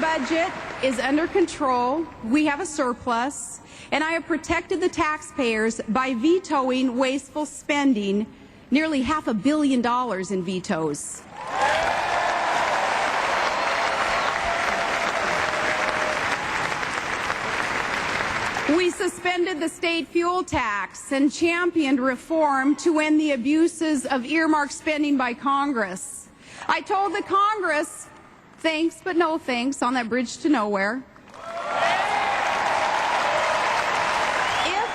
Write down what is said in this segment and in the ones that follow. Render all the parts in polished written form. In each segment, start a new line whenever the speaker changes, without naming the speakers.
budget is under control. We have a surplus, and I have protected the taxpayers by vetoing wasteful spending, nearly $500 million in vetoes. We suspended the state fuel tax and championed reform to end the abuses of earmarked spending by Congress. I told the Congress, thanks but no thanks on that bridge to nowhere. If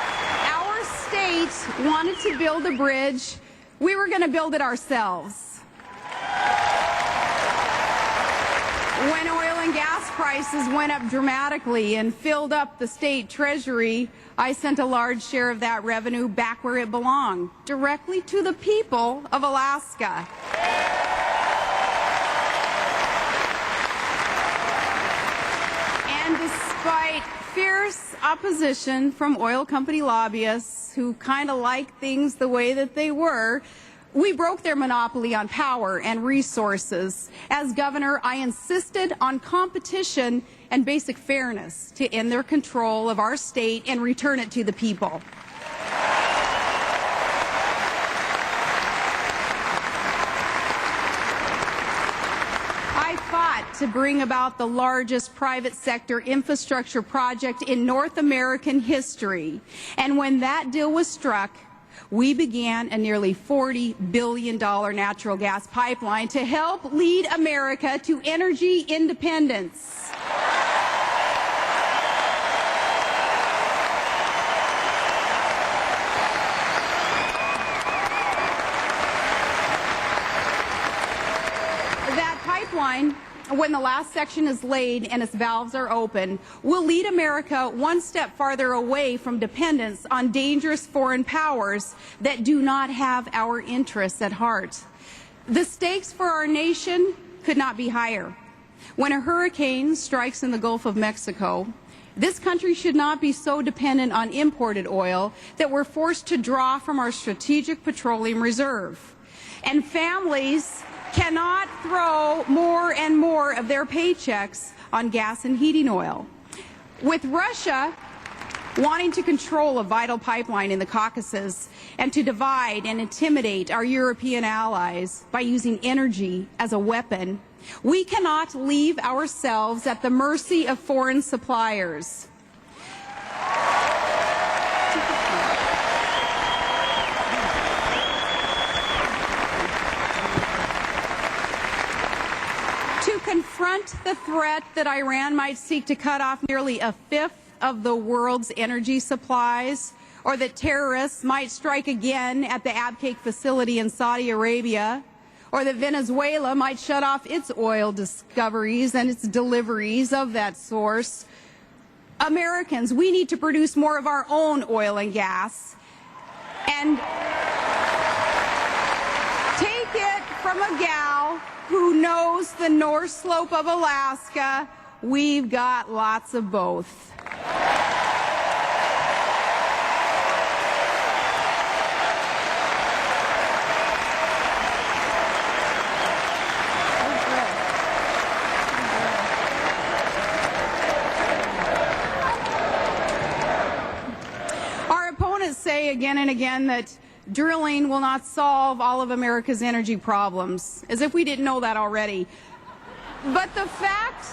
our state wanted to build a bridge, we were going to build it ourselves. When oil and gas prices went up dramatically and filled up the state treasury, I sent a large share of that revenue back where it belonged, directly to the people of Alaska. And despite fierce opposition from oil company lobbyists who kind of liked things the way that they were, we broke their monopoly on power and resources. As governor, I insisted on competition and basic fairness to end their control of our state and return it to the people. I fought to bring about the largest private sector infrastructure project in North American history. And when that deal was struck, we began a nearly $40 billion natural gas pipeline to help lead America to energy independence. That pipeline, when the last section is laid and its valves are open, will lead America one step farther away from dependence on dangerous foreign powers that do not have our interests at heart. The stakes for our nation could not be higher. When a hurricane strikes in the Gulf of Mexico, this country should not be so dependent on imported oil that we're forced to draw from our strategic petroleum reserve. And families cannot throw more and more of their paychecks on gas and heating oil. With Russia wanting to control a vital pipeline in the Caucasus and to divide and intimidate our European allies by using energy as a weapon, we cannot leave ourselves at the mercy of foreign suppliers. To confront the threat that Iran might seek to cut off nearly a fifth of the world's energy supplies, or that terrorists might strike again at the Abqaiq facility in Saudi Arabia, or that Venezuela might shut off its oil discoveries and its deliveries of that source, Americans, we need to produce more of our own oil and gas and take it from a gal who knows the North Slope of Alaska. We've got lots of both. Our opponents say again and again that drilling will not solve all of America's energy problems, as if we didn't know that already. But the fact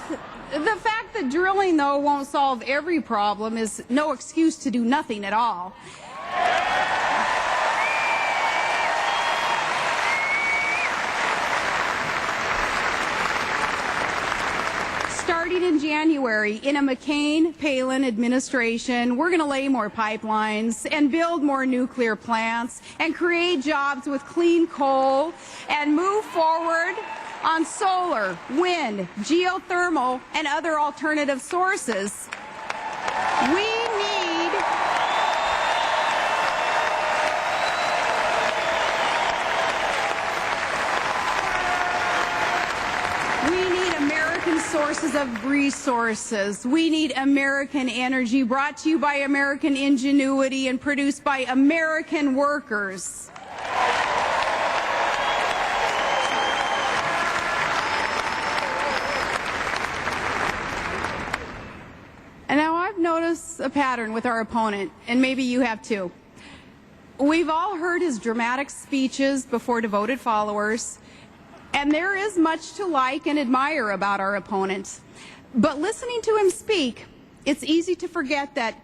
that drilling, though, won't solve every problem is no excuse to do nothing at all. Starting in January, in a McCain-Palin administration, we're going to lay more pipelines and build more nuclear plants and create jobs with clean coal and move forward on solar, wind, geothermal, and other alternative sources. We need American sources of resources. We need American energy brought to you by American ingenuity and produced by American workers. notice a pattern with our opponent, and maybe you have too. We've all heard his dramatic speeches before devoted followers, and there is much to like and admire about our opponent. But listening to him speak, it's easy to forget that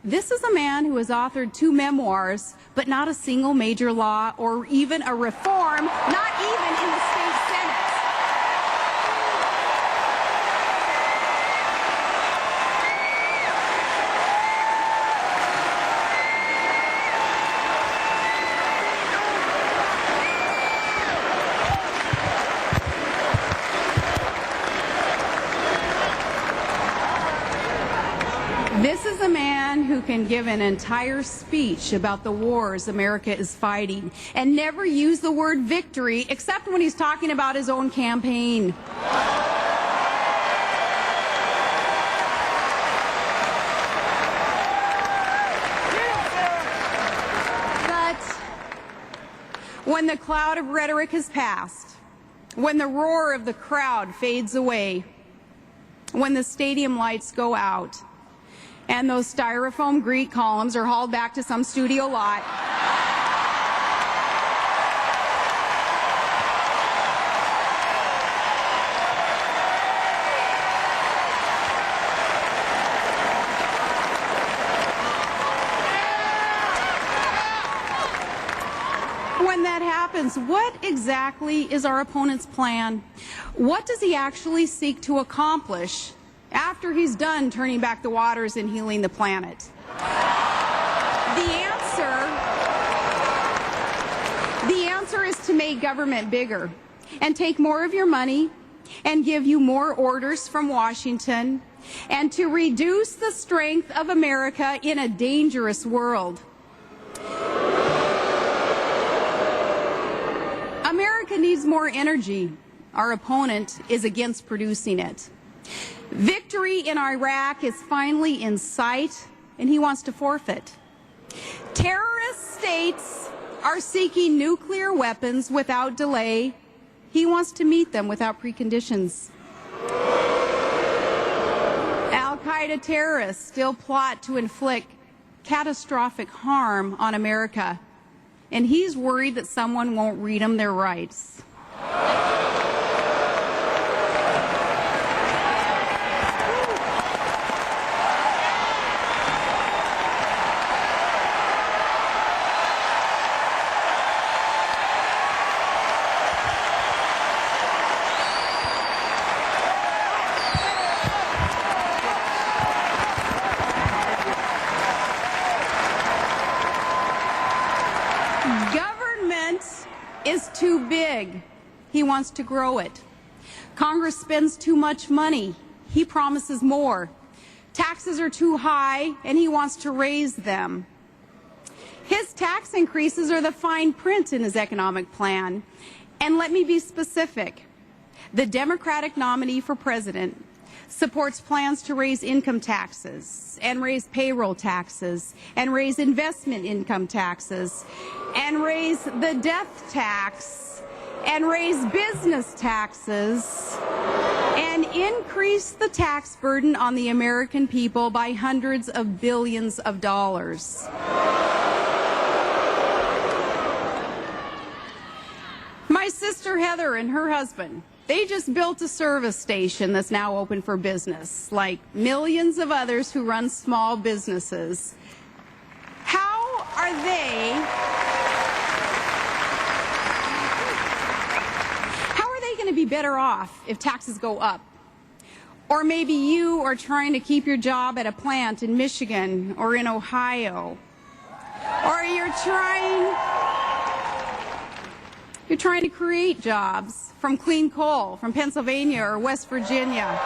this is a man who has authored 2 memoirs, but not a single major law or even a reform, not even in the state Senate. This is a man who can give an entire speech about the wars America is fighting and never use the word victory except when he's talking about his own campaign. But when the cloud of rhetoric has passed, when the roar of the crowd fades away, when the stadium lights go out, and those styrofoam Greek columns are hauled back to some studio lot, when that happens, what exactly is our opponent's plan? What does he actually seek to accomplish after he's done turning back the waters and healing the planet? The answer is to make government bigger and take more of your money and give you more orders from Washington and to reduce the strength of America in a dangerous world. America needs more energy. Our opponent is against producing it. Victory in Iraq is finally in sight, and he wants to forfeit. Terrorist states are seeking nuclear weapons without delay. He wants to meet them without preconditions. Al-Qaeda terrorists still plot to inflict catastrophic harm on America, and he's worried that someone won't read them their rights. Government is too big. He wants to grow it. Congress spends too much money. He promises more. Taxes are too high, and he wants to raise them. His tax increases are the fine print in his economic plan. And let me be specific. The Democratic nominee for president supports plans to raise income taxes and raise payroll taxes and raise investment income taxes and raise the death tax and raise business taxes and increase the tax burden on the American people by hundreds of billions of dollars. My sister Heather and her husband, they just built a service station that's now open for business, like millions of others who run small businesses. How are they going to be better off if taxes go up? Or maybe you are trying to keep your job at a plant in Michigan or in Ohio. Or you're trying to create jobs from clean coal from Pennsylvania or West Virginia.